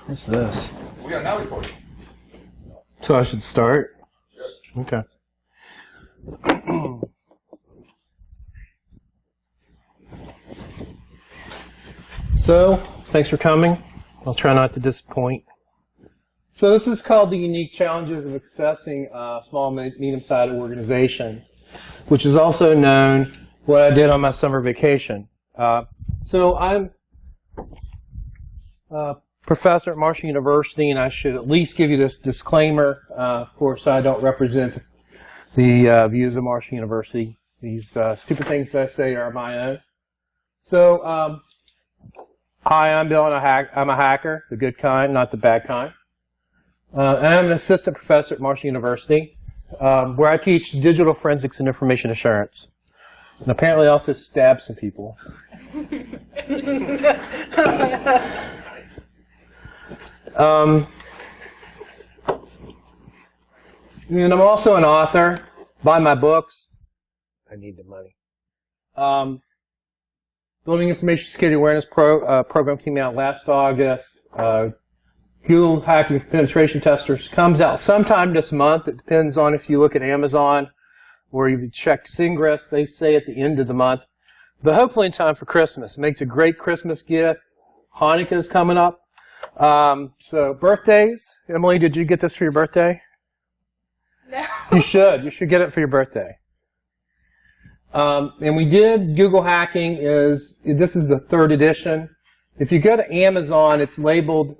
What's this? We are now recording. So I should start? Yes. Okay. So, thanks for coming. I'll try not to disappoint. So this is called the unique challenges of accessing a small, medium-sized organization, which is also known what I did on my summer vacation. So I'm a professor at Marshall University, and I should at least give you this disclaimer. Of course, I don't represent the views of Marshall University. These stupid things that I say are my own. So, hi, I'm Bill, and I'm a hacker, the good kind, not the bad kind. And I'm an assistant professor at Marshall University, where I teach digital forensics and information assurance. And apparently I also stab some people. And I'm also an author. Buy my books. I need the money. Building Information Security Awareness program came out last August. Google Hacking Penetration Testers comes out sometime this month. It depends on if you look at Amazon or if you check Singress. They say at the end of the month. But hopefully in time for Christmas. It makes a great Christmas gift. Hanukkah is coming up. So birthdays. Emily, did you get this for your birthday? No. You should. You should get it for your birthday. And we did Google Hacking. This is the 3rd edition. If you go to Amazon, it's labeled.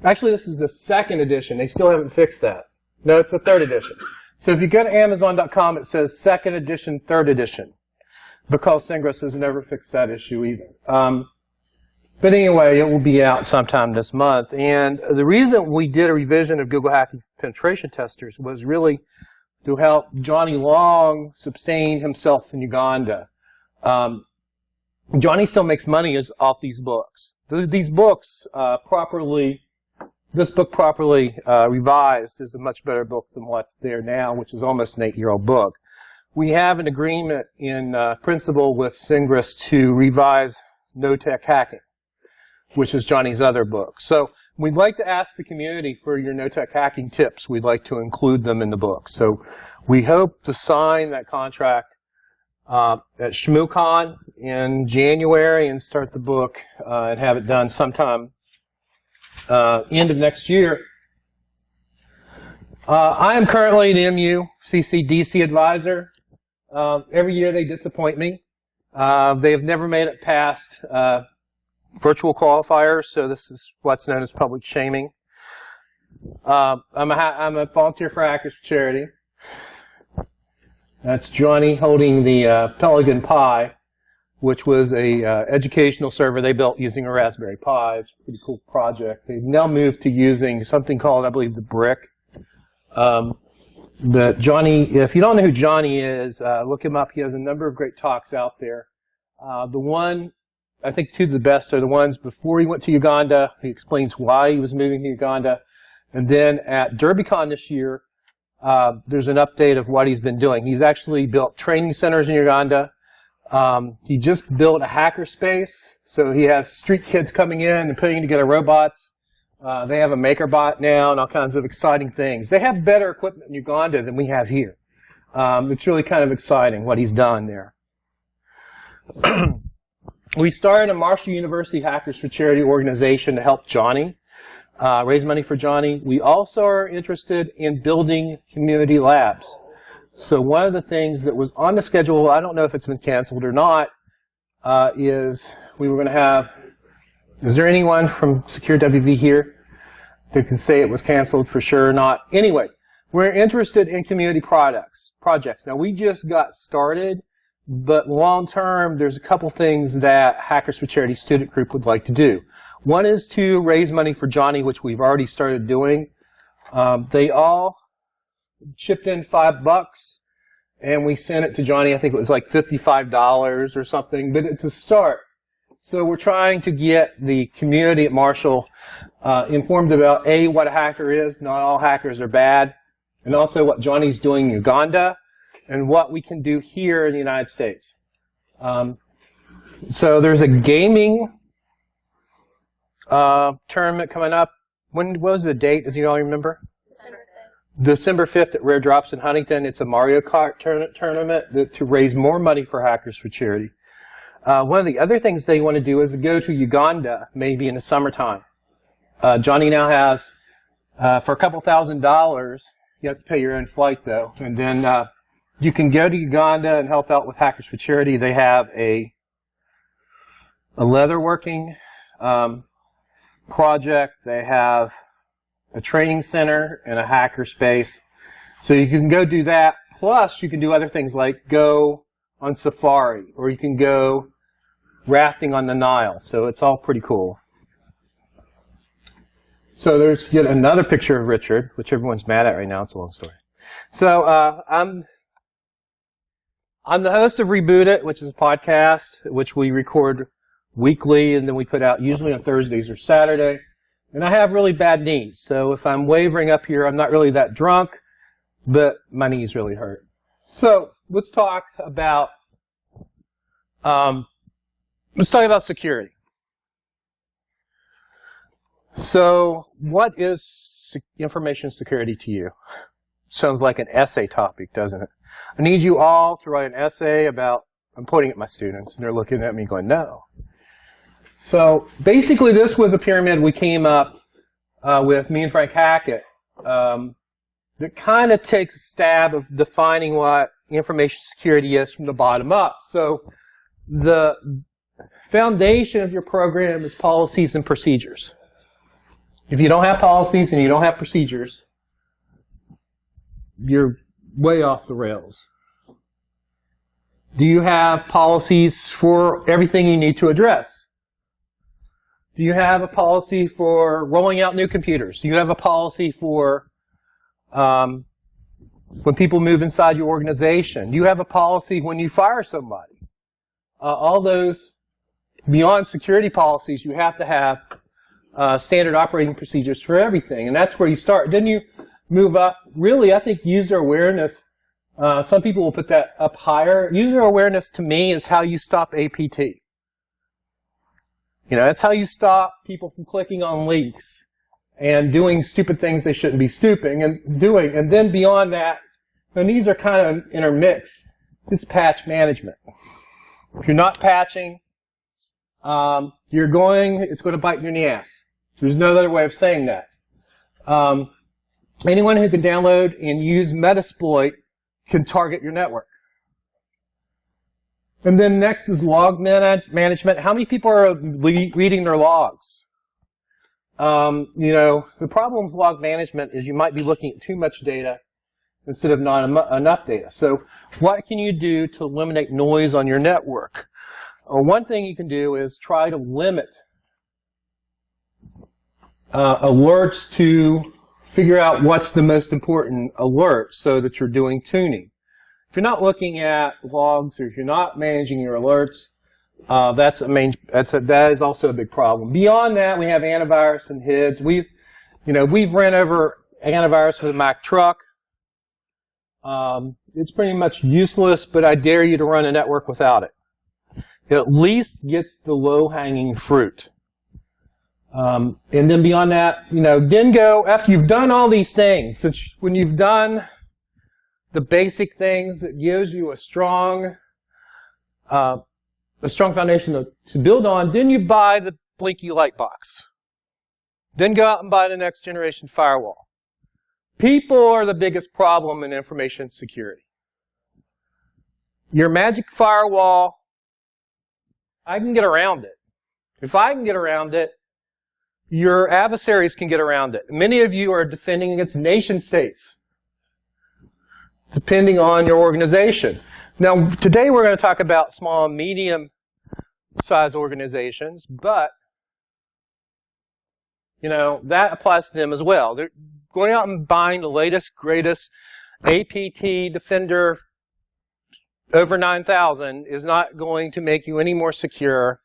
Actually, this is the 2nd edition. They still haven't fixed that. No, it's the 3rd edition. So if you go to Amazon.com, it says 2nd edition, 3rd edition, because Singress has never fixed that issue either. But anyway, it will be out sometime this month. And the reason we did a revision of Google Hacking Penetration Testers was really to help Johnny Long sustain himself in Uganda. Johnny still makes money off these books. These books this book properly revised is a much better book than what's there now, which is almost an 8-year-old book. We have an agreement in principle with Singress to revise No-Tech Hacking, which is Johnny's other book. So we'd like to ask the community for your no-tech hacking tips. We'd like to include them in the book. So we hope to sign that contract at ShmooCon in January and start the book and have it done sometime end of next year. I am currently the MU CCDC advisor. Every year they disappoint me. They have never made it past virtual qualifiers, so this is what's known as public shaming. I'm a volunteer for Hackers for Charity. That's Johnny holding the Pelican Pi, which was a educational server they built using a Raspberry Pi. It's a pretty cool project. They've now moved to using something called, I believe, the Brick. But Johnny, if you don't know who Johnny is, look him up. He has a number of great talks out there. The one, I think two of the best are the ones before he went to Uganda. He explains why he was moving to Uganda. And then at DerbyCon this year, there's an update of what he's been doing. He's actually built training centers in Uganda. He just built a hacker space, so he has street kids coming in and putting together robots. They have a MakerBot now and all kinds of exciting things. They have better equipment in Uganda than we have here. It's really kind of exciting what he's done there. We started a Marshall University Hackers for Charity organization to help Johnny, raise money for Johnny. We also are interested in building community labs. So one of the things that was on the schedule, I don't know if it's been canceled or not, is we were going to have, is there anyone from SecureWV here that can say it was canceled for sure or not? Anyway, we're interested in community projects. Now we just got started, but long term, there's a couple things that Hackers for Charity student group would like to do. One is to raise money for Johnny, which we've already started doing. They all chipped in $5, and we sent it to Johnny. I think it was like $55 or something, but it's a start. So we're trying to get the community at Marshall informed about, A, what a hacker is. Not all hackers are bad. And also what Johnny's doing in Uganda and what we can do here in the United States. So there's a gaming tournament coming up. What was the date? Does anyone remember? December 5th. December 5th at Rare Drops in Huntington. It's a Mario Kart tournament to raise more money for Hackers for Charity. One of the other things they want to do is go to Uganda, maybe in the summertime. Johnny now has, for a couple $1,000s, you have to pay your own flight though, and then you can go to Uganda and help out with Hackers for Charity. They have a leatherworking project. They have a training center and a hacker space. So you can go do that. Plus, you can do other things like go on safari, or you can go rafting on the Nile. So it's all pretty cool. So there's yet another picture of Richard, which everyone's mad at right now. It's a long story. So I'm the host of Reboot It, which is a podcast, which we record weekly, and then we put out usually on Thursdays or Saturday. And I have really bad knees, so if I'm wavering up here, I'm not really that drunk, but my knees really hurt. So let's talk about security. So what is information security to you? Sounds like an essay topic, doesn't it? I need you all to write an essay about, I'm pointing at my students, and they're looking at me going, no. So basically this was a pyramid we came up with, me and Frank Hackett, that kind of takes a stab of defining what information security is from the bottom up. So the foundation of your program is policies and procedures. If you don't have policies and you don't have procedures, you're way off the rails. Do you have policies for everything you need to address? Do you have a policy for rolling out new computers? Do you have a policy for when people move inside your organization? Do you have a policy when you fire somebody? All those, beyond security policies, you have to have standard operating procedures for everything. And that's where you start. Then you move up. Really, I think user awareness, some people will put that up higher. User awareness, to me, is how you stop APT. You know, that's how you stop people from clicking on links and doing stupid things they shouldn't be doing. And then beyond that, and these are kind of intermixed, is patch management. If you're not patching, it's going to bite you in the ass. There's no other way of saying that. Anyone who can download and use Metasploit can target your network. And then next is log management. How many people are reading their logs? You know, the problem with log management is you might be looking at too much data instead of not enough data. So what can you do to eliminate noise on your network? One thing you can do is try to limit alerts to figure out what's the most important alert so that you're doing tuning. If you're not looking at logs, or if you're not managing your alerts, that is also a big problem. Beyond that, we have antivirus and HIDs. We've ran over antivirus with a Mac truck. It's pretty much useless, but I dare you to run a network without it. It at least gets the low-hanging fruit. And then beyond that, then go, after you've done all these things, when you've done the basic things that gives you a strong foundation to build on, then you buy the blinky light box. Then go out and buy the next generation firewall. People are the biggest problem in information security. Your magic firewall, I can get around it. If I can get around it, your adversaries can get around it. Many of you are defending against nation states, depending on your organization. Now, today we're going to talk about small and medium-sized organizations, but, that applies to them as well. They're going out and buying the latest, greatest APT Defender over 9,000 is not going to make you any more secure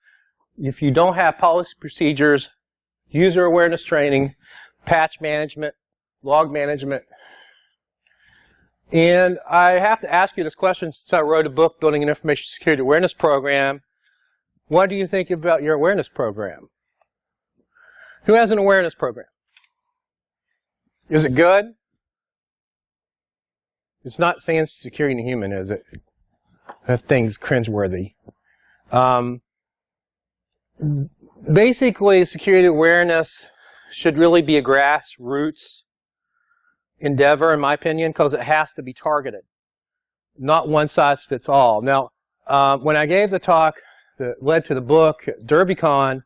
if you don't have policy procedures, user awareness training, patch management, log management. And I have to ask you this question since I wrote a book, Building an Information Security Awareness Program. What do you think about your awareness program? Who has an awareness program? Is it good? It's not saying securing the human, is it? That thing's cringeworthy. Basically, security awareness should really be a grassroots endeavor, in my opinion, because it has to be targeted. Not one size fits all. Now, when I gave the talk that led to the book at DerbyCon,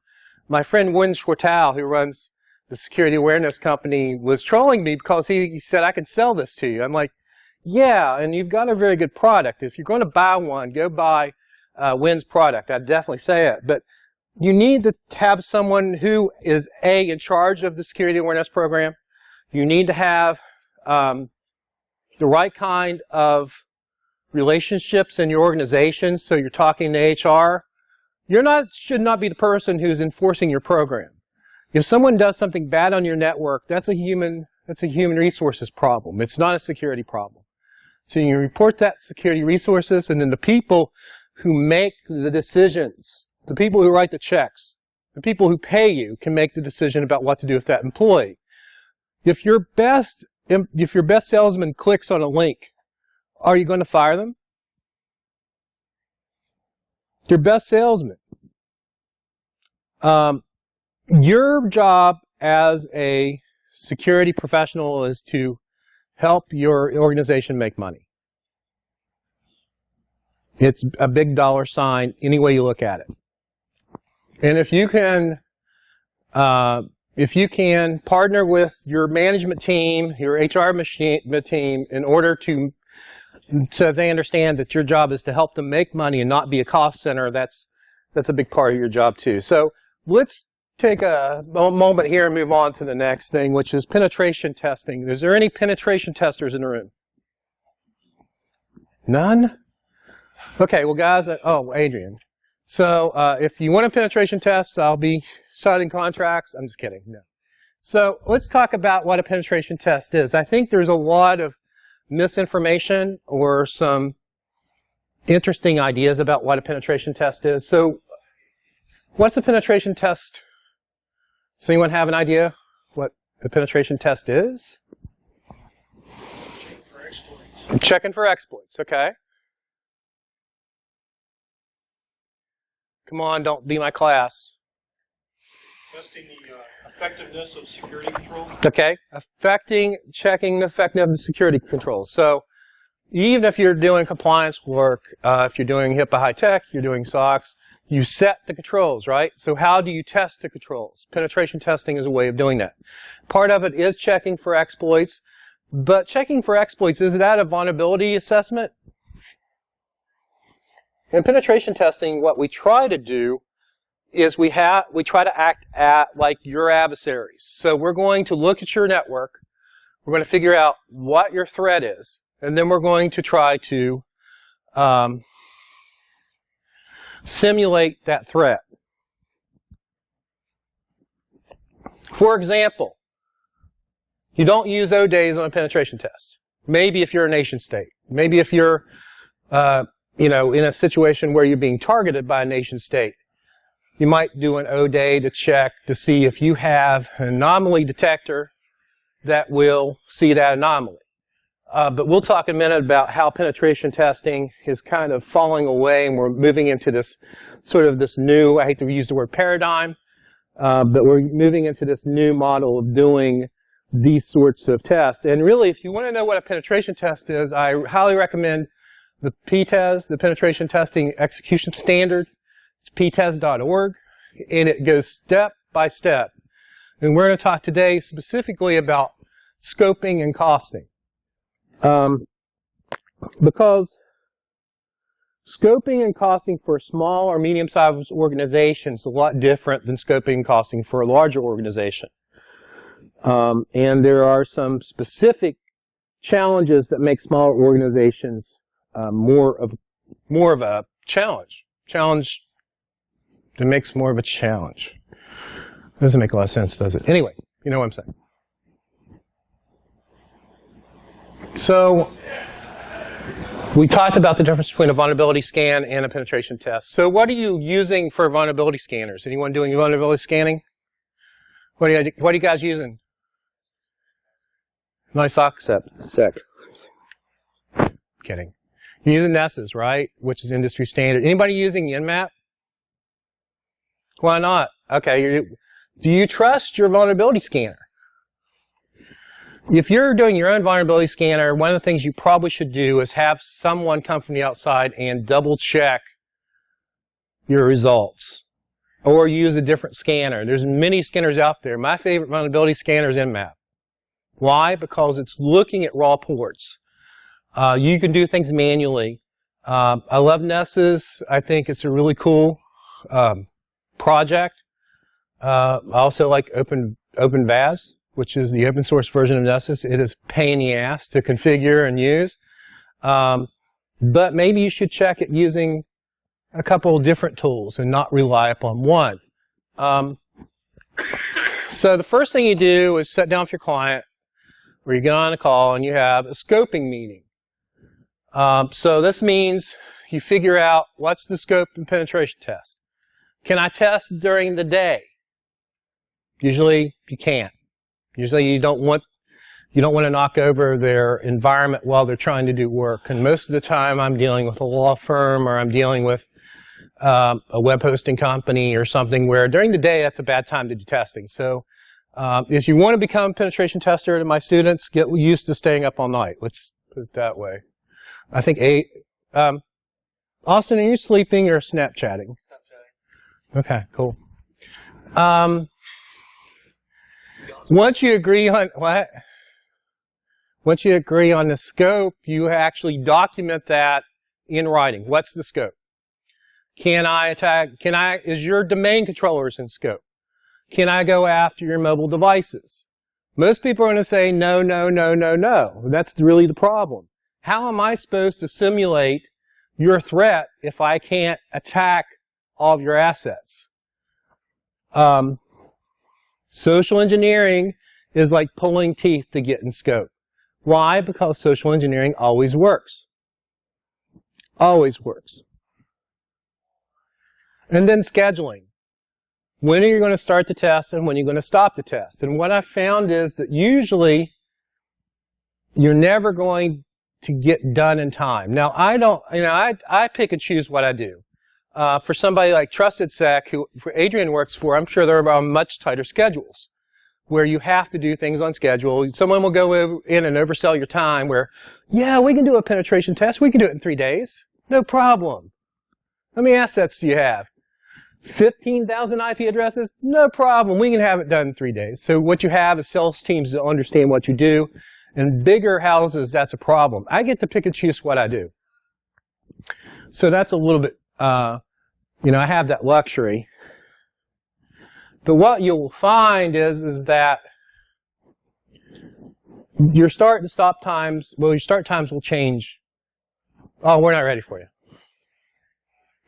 my friend Win Schwartal, who runs the security awareness company, was trolling me because he said, I can sell this to you. I'm like, yeah, and you've got a very good product. If you're going to buy one, go buy Win's product. I'd definitely say it. But you need to have someone who is, A, in charge of the security awareness program. You need to have the right kind of relationships in your organization. So you're talking to HR. Should not be the person who's enforcing your program. If someone does something bad on your network, that's a human resources problem. It's not a security problem. So you report that to security resources, and then the people who make the decisions, the people who write the checks, the people who pay you can make the decision about what to do with that employee. If your best salesman clicks on a link, are you going to fire them? Your best salesman. Your job as a security professional is to help your organization make money. It's a big dollar sign any way you look at it. And if you can partner with your management team, your HR team, in order so they understand that your job is to help them make money and not be a cost center, that's a big part of your job too. So let's take a moment here and move on to the next thing, which is penetration testing. Is there any penetration testers in the room? None? Okay, well guys, Adrian. So if you want a penetration test, I'll be signing contracts. I'm just kidding. No. So let's talk about what a penetration test is. I think there's a lot of misinformation or some interesting ideas about what a penetration test is. So what's a penetration test? Does anyone have an idea what the penetration test is? Checking for exploits, okay. Come on, don't be my class. Testing the effectiveness of security controls. Okay, checking the effectiveness of security controls. So even if you're doing compliance work, if you're doing HIPAA high tech, you're doing SOX, you set the controls, right? So how do you test the controls? Penetration testing is a way of doing that. Part of it is checking for exploits, but checking for exploits, is that a vulnerability assessment? In penetration testing, what we try to do is we try to act like your adversaries. So we're going to look at your network, we're going to figure out what your threat is, and then we're going to try to simulate that threat. For example, you don't use O days on a penetration test. Maybe if you're a nation state. Maybe if you're in a situation where you're being targeted by a nation state. You might do an O day to check to see if you have an anomaly detector that will see that anomaly. But we'll talk in a minute about how penetration testing is kind of falling away, and we're moving into this sort of this new, I hate to use the word paradigm, but we're moving into this new model of doing these sorts of tests. And really, if you want to know what a penetration test is, I highly recommend the PTES, the Penetration Testing Execution Standard. It's ptes.org, and it goes step by step. And we're going to talk today specifically about scoping and costing. Because scoping and costing for a small or medium-sized organization is a lot different than scoping and costing for a larger organization. And there are some specific challenges that make smaller organizations more of a challenge. Challenge that makes more of a challenge. Doesn't make a lot of sense, does it? Anyway, you know what I'm saying. So we talked about the difference between a vulnerability scan and a penetration test. So what are you using for vulnerability scanners? Anyone doing vulnerability scanning? What are you guys using? Nice sec. Kidding. You're using Nessus, right? Which is industry standard. Anybody using Nmap? Why not? Okay. Do you trust your vulnerability scanner? If you're doing your own vulnerability scanner, one of the things you probably should do is have someone come from the outside and double check your results. Or use a different scanner. There's many scanners out there. My favorite vulnerability scanner is Nmap. Why? Because it's looking at raw ports. You can do things manually. I love Nessus. I think it's a really cool project. I also like OpenVAS, which is the open source version of Nessus. It is a pain in the ass to configure and use. But maybe you should check it using a couple of different tools and not rely upon one. So the first thing you do is sit down with your client, or you get on a call and you have a scoping meeting. So this means you figure out what's the scope and penetration test. Can I test during the day? Usually you can't. Usually you don't want to knock over their environment while they're trying to do work. And most of the time I'm dealing with a law firm, or I'm dealing with a web hosting company or something where during the day that's a bad time to do testing. So if you want to become a penetration tester to my students, get used to staying up all night. Let's put it that way. I think Austin, are you sleeping or Snapchatting? Snapchatting. Okay, cool. Once you agree on what? Once you agree on the scope, you actually document that in writing. What's the scope? Is your domain controllers in scope? Can I go after your mobile devices? Most people are going to say no, no, no, no, no. That's really the problem. How am I supposed to simulate your threat if I can't attack all of your assets? Social engineering is like pulling teeth to get in scope. Why? Because social engineering always works. Always works. And then scheduling. When are you going to start the test and when are you going to stop the test? And what I found is that usually you're never going to get done in time. Now, I pick and choose what I do. For somebody like Trusted Sec, who Adrian works for, I'm sure they're on much tighter schedules where you have to do things on schedule. Someone will go in and oversell your time where, yeah, we can do a penetration test. We can do it in 3 days. No problem. How many assets do you have? 15,000 IP addresses? No problem. We can have it done in 3 days. So what you have is sales teams that understand what you do. In bigger houses, that's a problem. I get to pick and choose what I do. So that's a little bit, I have that luxury. But what you'll find is that your start and stop times, well, your start times will change. Oh, we're not ready for you.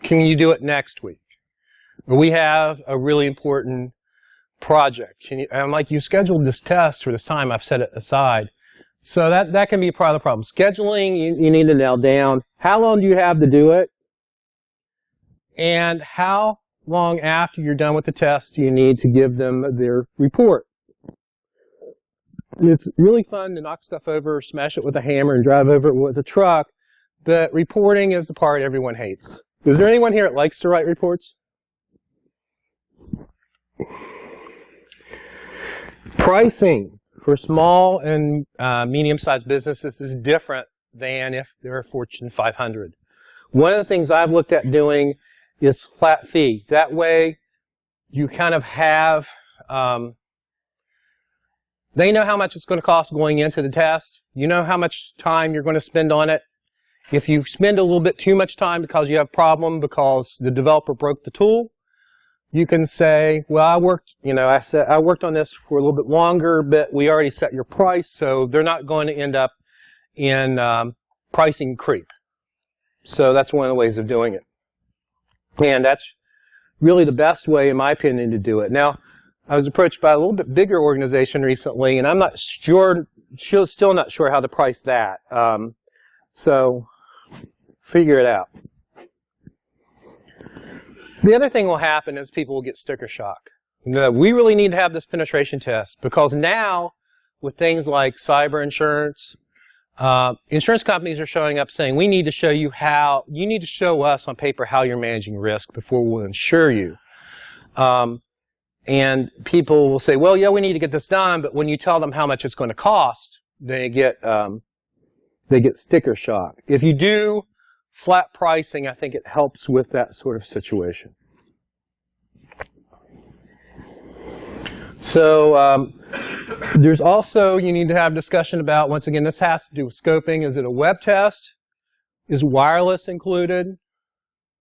Can you do it next week? We have a really important project. I'm like, you scheduled this test for this time, I've set it aside. So that can be part of the problem. Scheduling, you need to nail down. How long do you have to do it? And how long after you're done with the test do you need to give them their report? It's really fun to knock stuff over, smash it with a hammer, and drive over it with a truck, but reporting is the part everyone hates. Is there anyone here that likes to write reports? Pricing for small and medium-sized businesses is different than if they're Fortune 500. One of the things I've looked at doing is flat fee. That way, you kind of have, they know how much it's going to cost going into the test. You know how much time you're going to spend on it. If you spend a little bit too much time because you have a problem because the developer broke the tool, you can say, well, I worked on this for a little bit longer, but we already set your price, so they're not going to end up in pricing creep. So that's one of the ways of doing it. And that's really the best way, in my opinion, to do it. Now, I was approached by a little bit bigger organization recently, and I'm not sure, still not sure how to price that. So figure it out. The other thing will happen is people will get sticker shock. No, we really need to have this penetration test because now with things like cyber insurance, insurance companies are showing up saying, we need to show you how, you need to show us on paper how you're managing risk before we'll insure you. And people will say, well, yeah, we need to get this done, but when you tell them how much it's going to cost, they get sticker shock. If you do flat pricing, I think it helps with that sort of situation. So there's also, you need to have discussion about, once again, this has to do with scoping. Is it a web test? Is wireless included?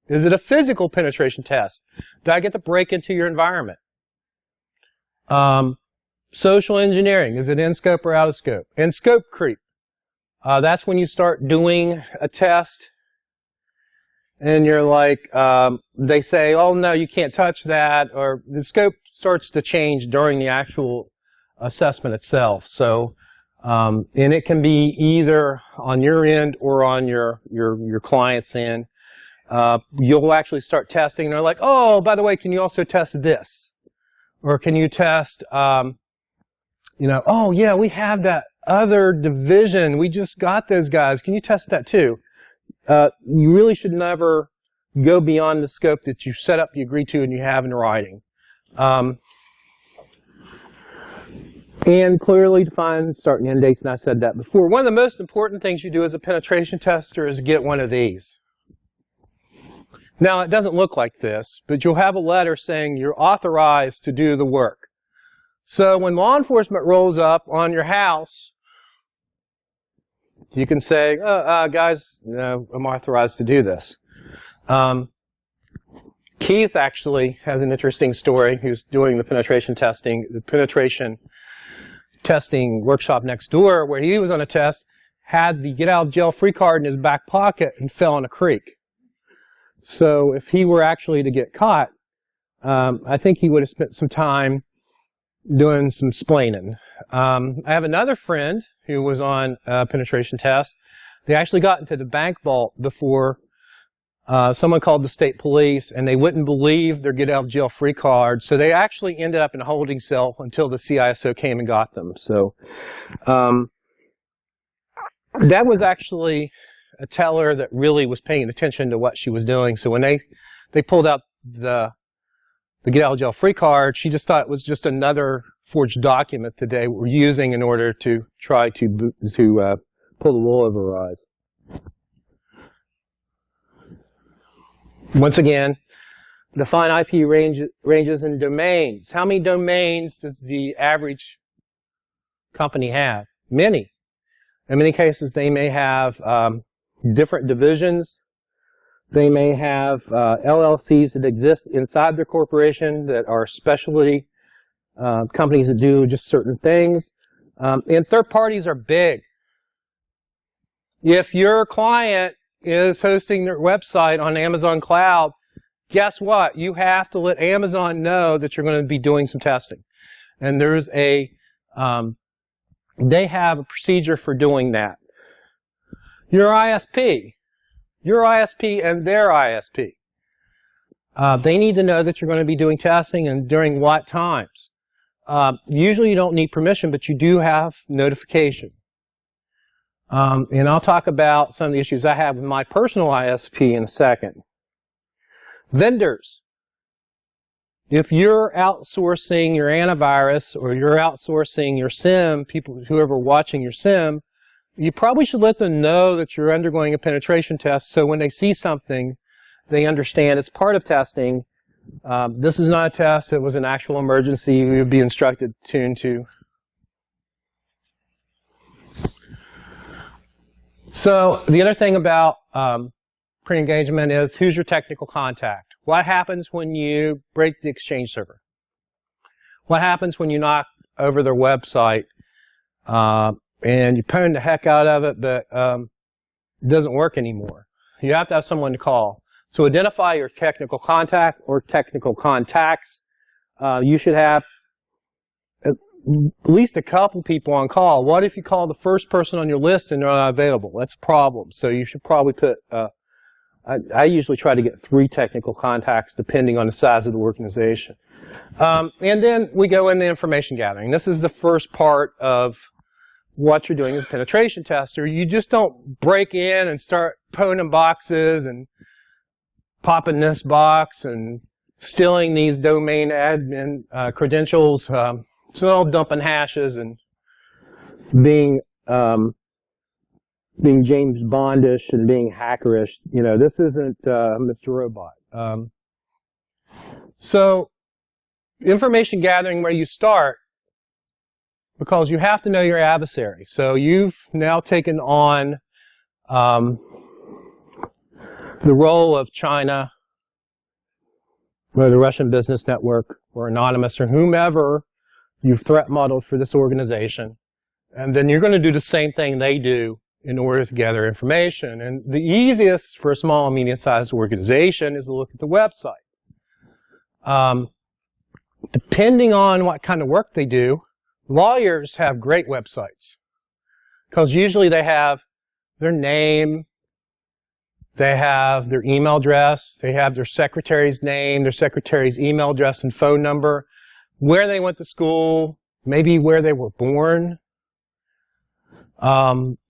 Is it a physical penetration test? Do I get to break into your environment? Social engineering, is it in scope or out of scope? And scope creep. That's when you start doing a test and you're like, they say, oh no, you can't touch that, or the scope starts to change during the actual assessment itself. So, and it can be either on your end or on your client's end. You'll actually start testing, and they're like, oh, by the way, can you also test this? Or can you test, oh yeah, we have that other division. We just got those guys. Can you test that too? You really should never go beyond the scope that you set up, you agree to, and you have in writing. And clearly define start and end dates, and I said that before. One of the most important things you do as a penetration tester is get one of these. Now, it doesn't look like this, but you'll have a letter saying you're authorized to do the work. So when law enforcement rolls up on your house, you can say, guys, no, I'm authorized to do this. Keith actually has an interesting story. Who's doing the penetration testing workshop next door, where he was on a test, had the get out of jail free card in his back pocket and fell in a creek. So if he were actually to get caught, I think he would have spent some time doing some splaining. I have another friend who was on a penetration test. They actually got into the bank vault before someone called the state police, and they wouldn't believe their get out of jail free card. So they actually ended up in a holding cell until the CISO came and got them. So that was actually a teller that really was paying attention to what she was doing. So when they pulled out the get out of jail free card, she just thought it was just another forged document that they were using in order to try to pull the wool over her eyes. Once again, define IP ranges and domains. How many domains does the average company have? Many. In many cases, they may have different divisions. They may have LLCs that exist inside their corporation that are specialty companies that do just certain things. And third parties are big. If your client is hosting their website on Amazon Cloud, guess what? You have to let Amazon know that you're going to be doing some testing. And there's they have a procedure for doing that. Your ISP and their ISP. They need to know that you're going to be doing testing and during what times. Usually you don't need permission, but you do have notification. And I'll talk about some of the issues I have with my personal ISP in a second. Vendors. If you're outsourcing your antivirus or you're outsourcing your SIM, whoever watching your SIM, you probably should let them know that you're undergoing a penetration test, so when they see something, they understand it's part of testing. This is not a test. It was an actual emergency. We would be instructed to tune to. So the other thing about pre-engagement is, who's your technical contact? What happens when you break the Exchange server? What happens when you knock over their website and you pwn the heck out of it, but it doesn't work anymore? You have to have someone to call. So identify your technical contact or technical contacts. You should have at least a couple people on call. What if you call the first person on your list and they're not available? That's a problem. So you should probably put, I usually try to get 3 technical contacts depending on the size of the organization. And then we go into information gathering. This is the first part of what you're doing as a penetration tester. You just don't break in and start putting boxes and popping this box and stealing these domain admin credentials. So all dumping hashes and being James Bondish and being hackerish. You know, this isn't Mr. Robot. So information gathering, where you start, because you have to know your adversary. So you've now taken on the role of China, or the Russian business network, or Anonymous, or whomever you've threat modeled for this organization. And then you're going to do the same thing they do in order to gather information. And the easiest for a small and medium-sized organization is to look at the website. Depending on what kind of work they do, lawyers have great websites, because usually they have their name, they have their email address, they have their secretary's name, their secretary's email address and phone number, where they went to school, maybe where they were born,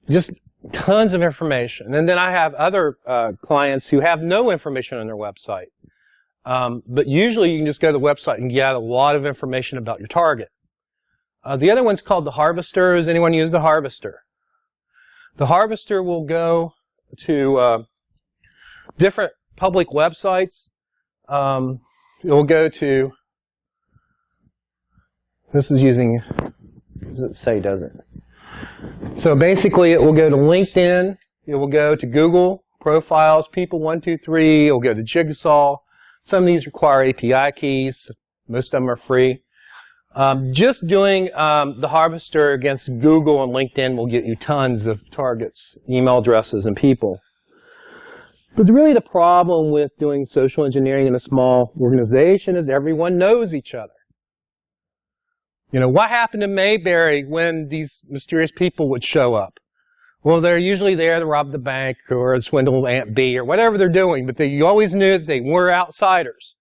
just tons of information. And then I have other clients who have no information on their website. But usually you can just go to the website and get a lot of information about your target. The other one's called the Harvester. Has anyone used the Harvester? The Harvester will go to different public websites. It will go to, this is using, what does it say, does it? So basically it will go to LinkedIn, it will go to Google, Profiles, People123, it will go to Jigsaw. Some of these require API keys. Most of them are free. Just doing the Harvester against Google and LinkedIn will get you tons of targets, email addresses, and people. But really the problem with doing social engineering in a small organization is everyone knows each other. You know, what happened to Mayberry when these mysterious people would show up? Well, they're usually there to rob the bank or swindle Aunt B or whatever they're doing, but you always knew that they were outsiders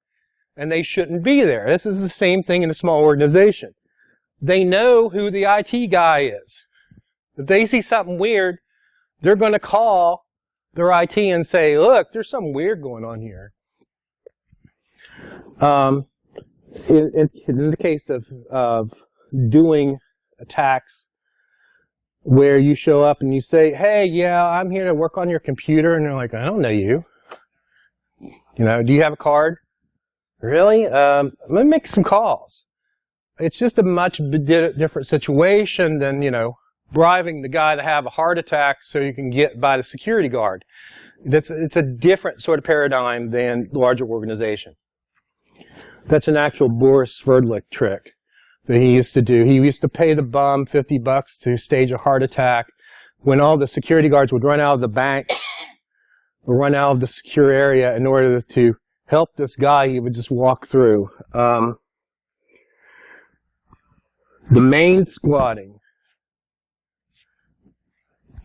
and they shouldn't be there. This is the same thing in a small organization. They know who the IT guy is. If they see something weird, they're going to call their IT and say, look, there's something weird going on here. In the case of doing attacks where you show up and you say, hey, yeah, I'm here to work on your computer, and they're like, I don't know you. You know, do you have a card? Really? Let me make some calls. It's just a much different situation than, you know, bribing the guy to have a heart attack so you can get by the security guard. It's a different sort of paradigm than larger organization. That's an actual Boris Sverdlik trick that he used to do. He used to pay the bum $50 to stage a heart attack when all the security guards would run out of the bank or run out of the secure area in order to help this guy. He would just walk through. Domain squatting.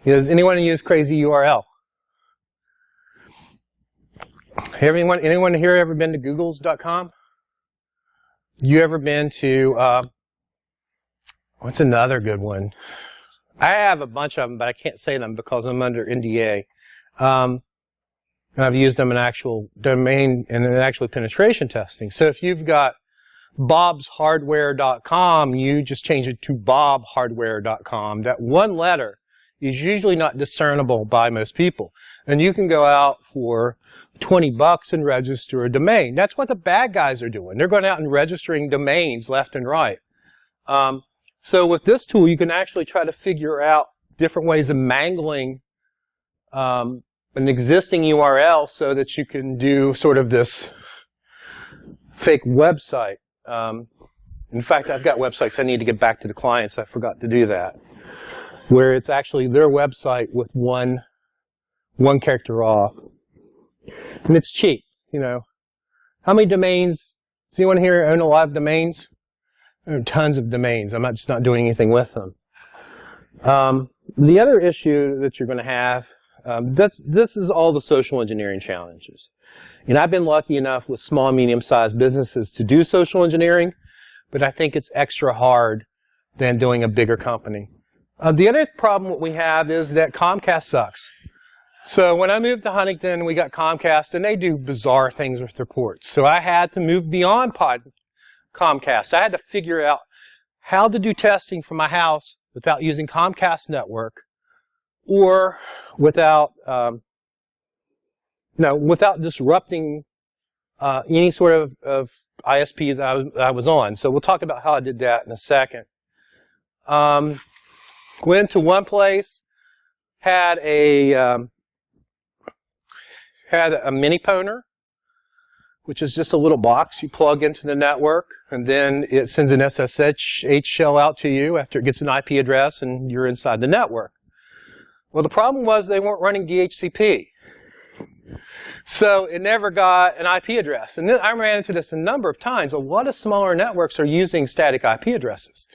Does anyone use crazy URL? Anyone here ever been to googles.com? You ever been to, what's another good one? I have a bunch of them, but I can't say them because I'm under NDA. And I've used them in actual domain and in actually penetration testing. So if you've got bobshardware.com, you just change it to bobhardware.com. That one letter is usually not discernible by most people. And you can go out for $20 and register a domain. That's what the bad guys are doing. They're going out and registering domains left and right. So with this tool, you can actually try to figure out different ways of mangling an existing URL so that you can do sort of this fake website. In fact, I've got websites I need to get back to the clients. I forgot to do that. Where it's actually their website with one character off. And it's cheap, you know. How many domains? Does anyone here own a lot of domains? There are tons of domains. I'm just not doing anything with them. The other issue that you're going to have, this is all the social engineering challenges. And I've been lucky enough with small and medium-sized businesses to do social engineering, but I think it's extra hard than doing a bigger company. The other problem we have is that Comcast sucks. So when I moved to Huntington, we got Comcast, and they do bizarre things with their ports. So I had to move beyond Comcast. I had to figure out how to do testing from my house without using Comcast network, or without without disrupting any sort of ISP that I was on. So we'll talk about how I did that in a second. Went to one place, had a mini poner, which is just a little box you plug into the network, and then it sends an SSH shell out to you after it gets an IP address, and you're inside the network. Well, the problem was they weren't running DHCP. So it never got an IP address. And then I ran into this a number of times. A lot of smaller networks are using static IP addresses.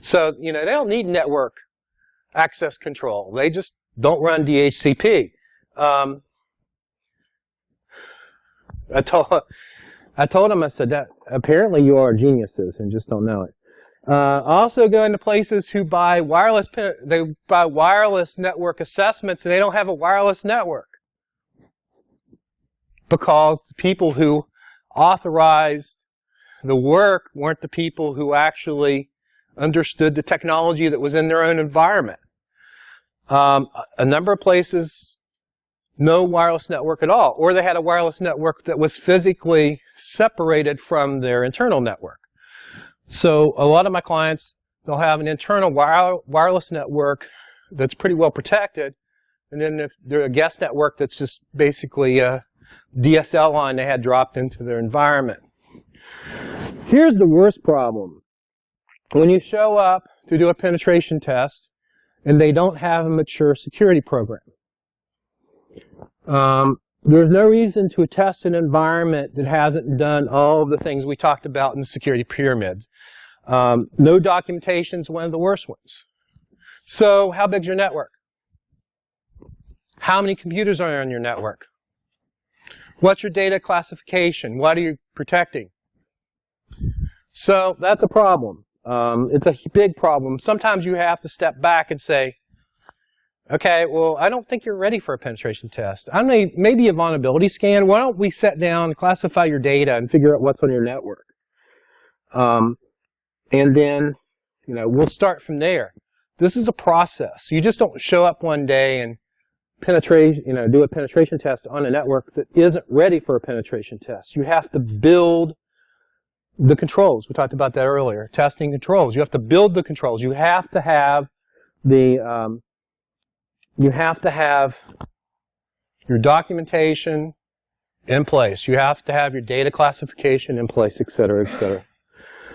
So, they don't need network access control. They just don't run DHCP. I told them, I said, that apparently you are geniuses and just don't know it. Also go into places who buy wireless network assessments, and they don't have a wireless network. Because the people who authorized the work weren't the people who actually understood the technology that was in their own environment. A number of places, no wireless network at all, or they had a wireless network that was physically separated from their internal network. So a lot of my clients, they'll have an internal wireless network that's pretty well protected, and then if they're a guest network that's just basically a DSL line they had dropped into their environment. Here's the worst problem. When you show up to do a penetration test and they don't have a mature security program. There's no reason to test an environment that hasn't done all of the things we talked about in the security pyramid. No documentation is one of the worst ones. So how big is your network? How many computers are on your network? What's your data classification? What are you protecting? So that's a problem. It's a big problem. Sometimes you have to step back and say, okay, well, I don't think you're ready for a penetration test. Maybe a vulnerability scan. Why don't we sit down, classify your data, and figure out what's on your network? And then, we'll start from there. This is a process. You just don't show up one day and do a penetration test on a network that isn't ready for a penetration test. You have to build the controls. We talked about that earlier. Testing controls. You have to build the controls. You have to have your documentation in place. You have to have your data classification in place, et cetera, et cetera.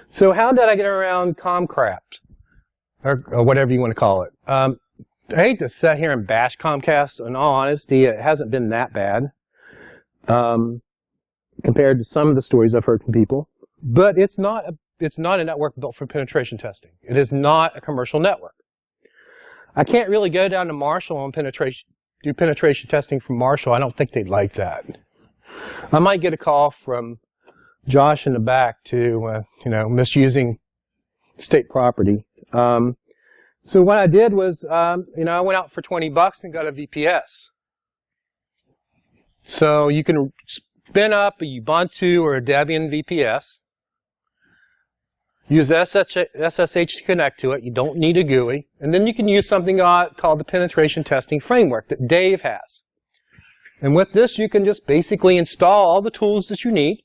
So how did I get around Comcast, or whatever you want to call it? I hate to sit here and bash Comcast. In all honesty, it hasn't been that bad compared to some of the stories I've heard from people. But it's not a network built for penetration testing. It is not a commercial network. I can't really go down to Marshall and do penetration testing from Marshall. I don't think they'd like that. I might get a call from Josh in the back to misusing state property. So what I did was, I went out for $20 and got a VPS. So you can spin up a Ubuntu or a Debian VPS. Use SSH to connect to it. You don't need a GUI. And then you can use something called the penetration testing framework that Dave has. And with this, you can just basically install all the tools that you need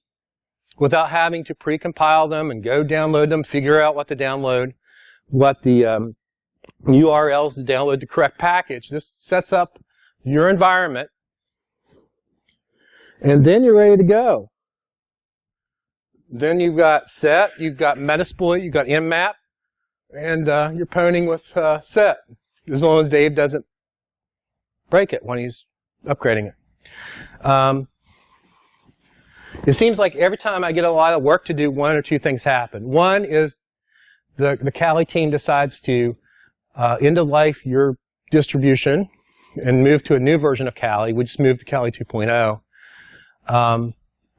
without having to pre-compile them and go download them, figure out what to download, what the URLs to download the correct package. This sets up your environment, and then you're ready to go. Then you've got set, you've got Metasploit, you've got Mmap, and you're poning with set, as long as Dave doesn't break it when he's upgrading it. It seems like every time I get a lot of work to do, one or two things happen. One is the Kali team decides to end of life your distribution and move to a new version of Kali. We just moved to Kali 2.0.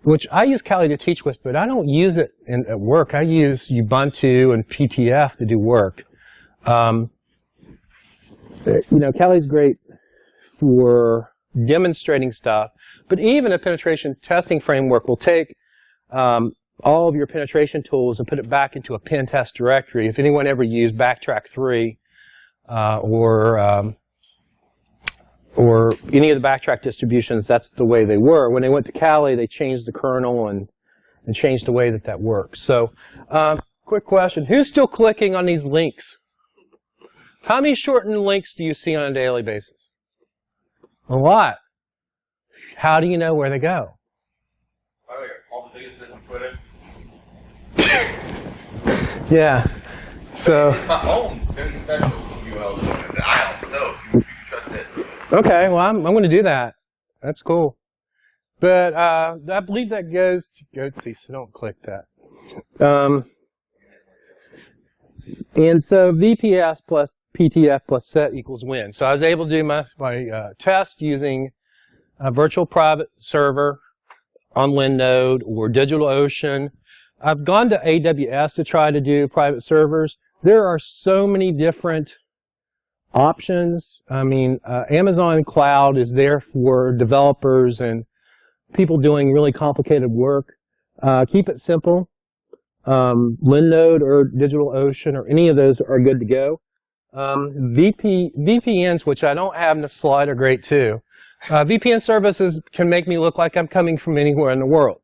which I use Kali to teach with, but I don't use it at work. I use Ubuntu and PTF to do work. Kali's great for demonstrating stuff, but even a penetration testing framework will take all of your penetration tools and put it back into a pen test directory. If anyone ever used Backtrack 3 or any of the Backtrack distributions, that's the way they were. When they went to Kali, they changed the kernel and changed the way that works. So, quick question. Who's still clicking on these links? How many shortened links do you see on a daily basis? A lot. How do you know where they go? All the videos on Twitter. Yeah. So. It's my own very special URL. I don't know. You trust it. Okay. Well, I'm going to do that. That's cool. But I believe that goes to Goatsy, so don't click that. And so VPS plus PTF plus set equals win. So I was able to do my test using a virtual private server on Linode or DigitalOcean. I've gone to AWS to try to do private servers. There are so many different options. I mean, Amazon Cloud is there for developers and people doing really complicated work. Keep it simple. Linode or DigitalOcean or any of those are good to go. VPNs, which I don't have in the slide, are great too. VPN services can make me look like I'm coming from anywhere in the world.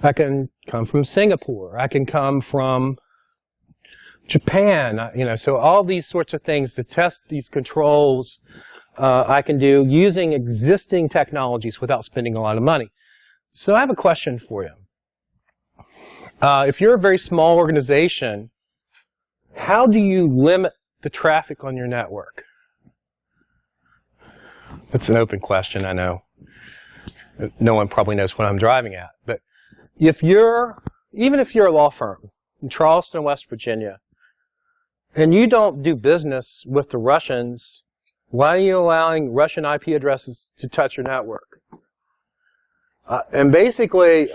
I can come from Singapore. I can come from Japan. So all these sorts of things to test these controls, I can do using existing technologies without spending a lot of money. So I have a question for you. If you're a very small organization, how do you limit the traffic on your network? It's an open question, I know. No one probably knows what I'm driving at. But even if you're a law firm in Charleston, West Virginia, and you don't do business with the Russians, why are you allowing Russian IP addresses to touch your network? And basically,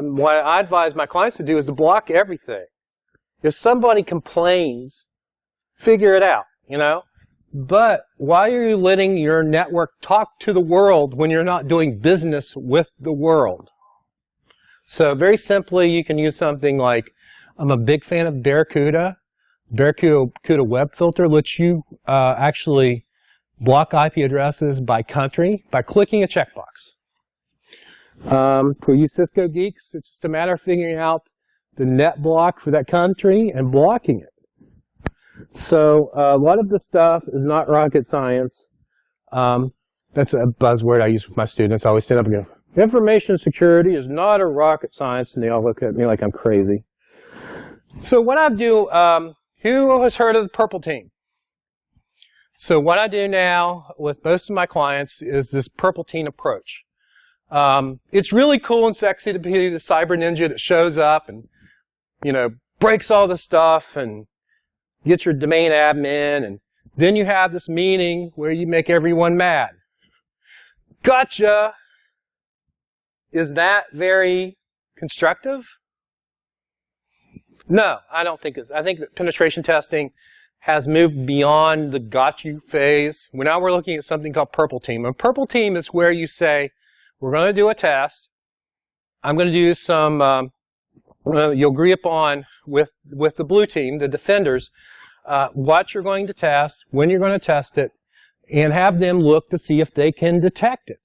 what I advise my clients to do is to block everything. If somebody complains, figure it out, But why are you letting your network talk to the world when you're not doing business with the world? So very simply, you can use something like, I'm a big fan of Barracuda. Barracuda Web Filter lets you actually block IP addresses by country by clicking a checkbox. For you Cisco geeks, it's just a matter of figuring out the net block for that country and blocking it. So a lot of the stuff is not rocket science. That's a buzzword I use with my students. I always stand up and go, information security is not a rocket science, and they all look at me like I'm crazy. So what I do, who has heard of the purple team? So what I do now with most of my clients is this purple team approach. It's really cool and sexy to be the cyber ninja that shows up and, breaks all the stuff and gets your domain admin, and then you have this meeting where you make everyone mad. Gotcha! Is that very constructive? No, I don't think it's. I think that penetration testing has moved beyond the got you phase. Now we're looking at something called purple team. And purple team is where you say, we're going to do a test. I'm going to do some, you'll agree upon with the blue team, the defenders, what you're going to test, when you're going to test it, and have them look to see if they can detect it.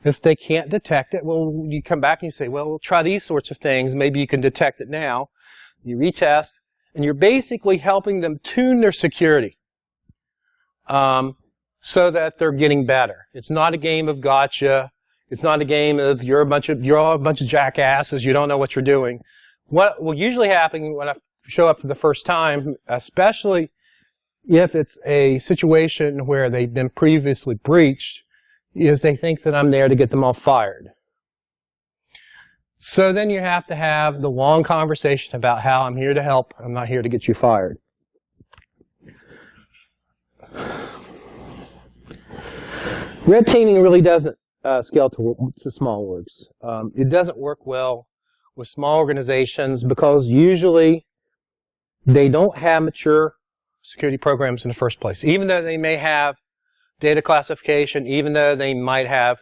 If they can't detect it, well, you come back and you say, well, we'll try these sorts of things. Maybe you can detect it now. You retest, and you're basically helping them tune their security so that they're getting better. It's not a game of gotcha. It's not a game of you're all a bunch of jackasses. You don't know what you're doing. What will usually happen when I show up for the first time, especially if it's a situation where they've been previously breached, is they think that I'm there to get them all fired. So then you have to have the long conversation about how I'm here to help. I'm not here to get you fired. Red teaming really doesn't scale to small orgs. It doesn't work well with small organizations because usually they don't have mature security programs in the first place. Even though they may have data classification, even though they might have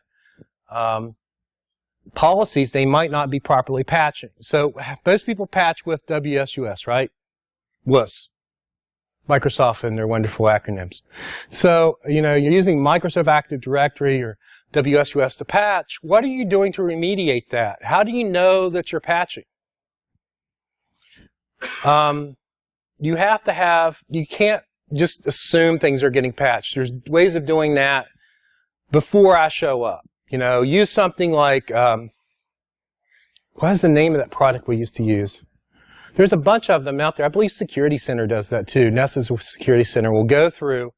policies, they might not be properly patching. So most people patch with WSUS, right? WUS. Microsoft and their wonderful acronyms. So, you're using Microsoft Active Directory or WSUS to patch. What are you doing to remediate that? How do you know that you're patching? You have to have, you can't just assume things are getting patched. There's ways of doing that before I show up. Use something like, what is the name of that product we used to use? There's a bunch of them out there. I believe Security Center does that too. Nessus Security Center will go through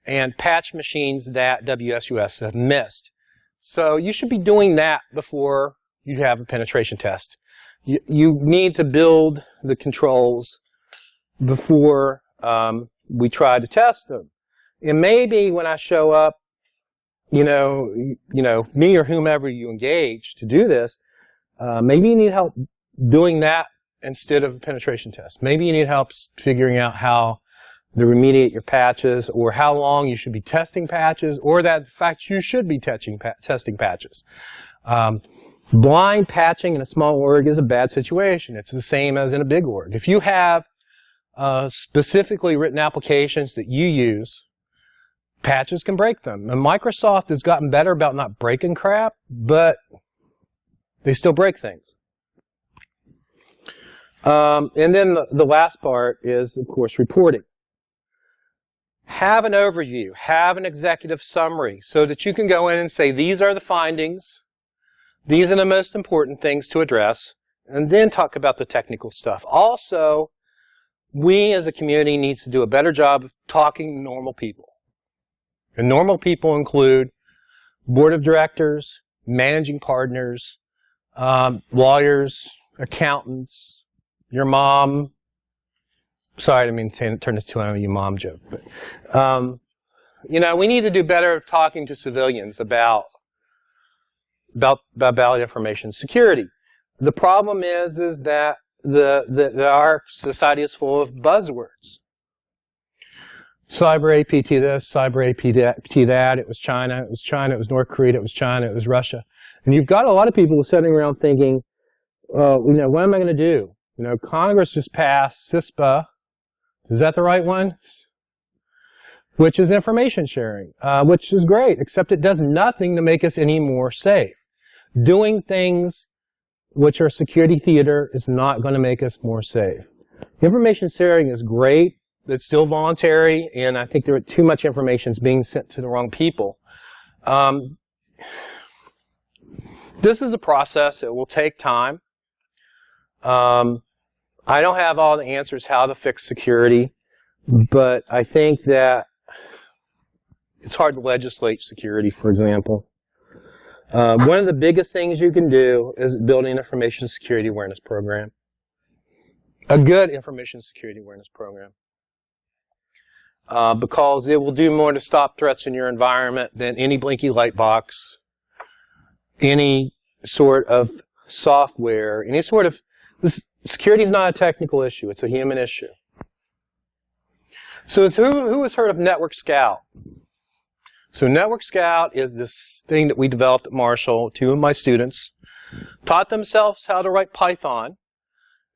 and patch machines that WSUS have missed. So you should be doing that before you have a penetration test. You need to build the controls before we try to test them. And maybe when I show up, me or whomever you engage to do this, maybe you need help doing that instead of a penetration test. Maybe you need help figuring out how to remediate your patches, or how long you should be testing patches, or that in fact you should be testing patches. Blind patching in a small org is a bad situation. It's the same as in a big org. If you have specifically written applications that you use, patches can break them. And Microsoft has gotten better about not breaking crap, but they still break things. And then the last part is, of course, reporting. Have an overview. Have an executive summary so that you can go in and say, these are the findings. These are the most important things to address. And then talk about the technical stuff. Also, we as a community needs to do a better job of talking to normal people. And normal people include board of directors, managing partners, lawyers, accountants, your mom. Sorry, I didn't mean to turn this to a your mom joke. But, we need to do better talking to civilians about information security. The problem is that our society is full of buzzwords. Cyber APT this, cyber APT that. It was China, it was China, it was North Korea, it was China, it was Russia. And you've got a lot of people sitting around thinking, what am I going to do? Congress just passed CISPA. Is that the right one? Which is information sharing, which is great, except it does nothing to make us any more safe. Doing things which are security theater is not going to make us more safe. Information sharing is great. It's still voluntary, and I think there are too much information is being sent to the wrong people. This is a process. It will take time. I don't have all the answers how to fix security, but I think that it's hard to legislate security, for example. One of the biggest things you can do is build an information security awareness program. A good information security awareness program. Because it will do more to stop threats in your environment than any blinky light box, any sort of software, any sort of... Security is not a technical issue, it's a human issue. So who has heard of Network Scout? So Network Scout is this thing that we developed at Marshall. Two of my students taught themselves how to write Python,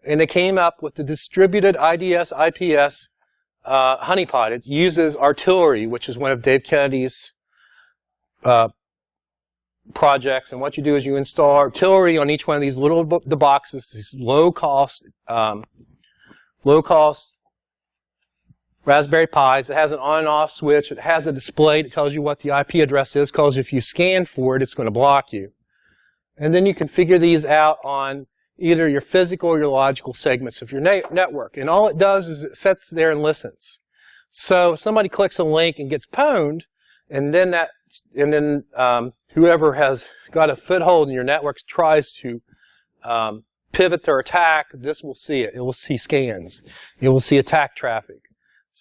and they came up with the distributed IDS IPS honeypot. It uses artillery, which is one of Dave Kennedy's projects. And what you do is you install artillery on each one of these little boxes, these low-cost Raspberry Pis. It has an on and off switch. It has a display that tells you what the IP address is, because if you scan for it, it's going to block you. And then you can figure these out on either your physical or your logical segments of your network. And all it does is it sits there and listens. So if somebody clicks a link and gets pwned, and then whoever has got a foothold in your network tries to pivot their attack, this will see it. It will see scans. It will see attack traffic.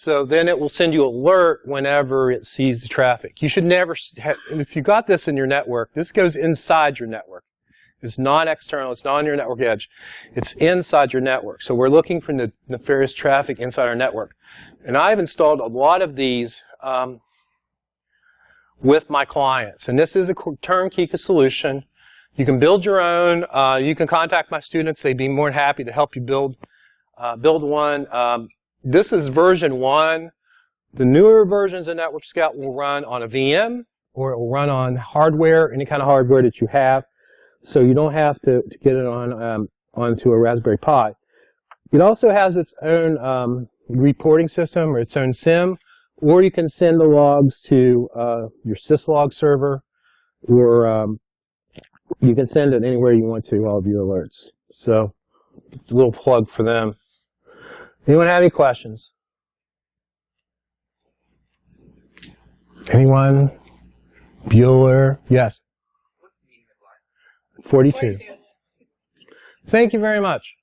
So then it will send you alert whenever it sees the traffic. You should never have, if you got this in your network, this goes inside your network. It's not external. It's not on your network edge. It's inside your network. So we're looking for the nefarious traffic inside our network. And I've installed a lot of these with my clients. And this is a turnkey solution. You can build your own. You can contact my students. They'd be more than happy to help you build one. This is version 1. The newer versions of Network Scout will run on a VM, or it will run on hardware, any kind of hardware that you have. So you don't have to get it on onto a Raspberry Pi. It also has its own reporting system, or its own SIM, or you can send the logs to your syslog server, or you can send it anywhere you want to, all of your alerts. So, a little plug for them. Anyone have any questions? Anyone? Bueller? Yes. 42. Thank you very much.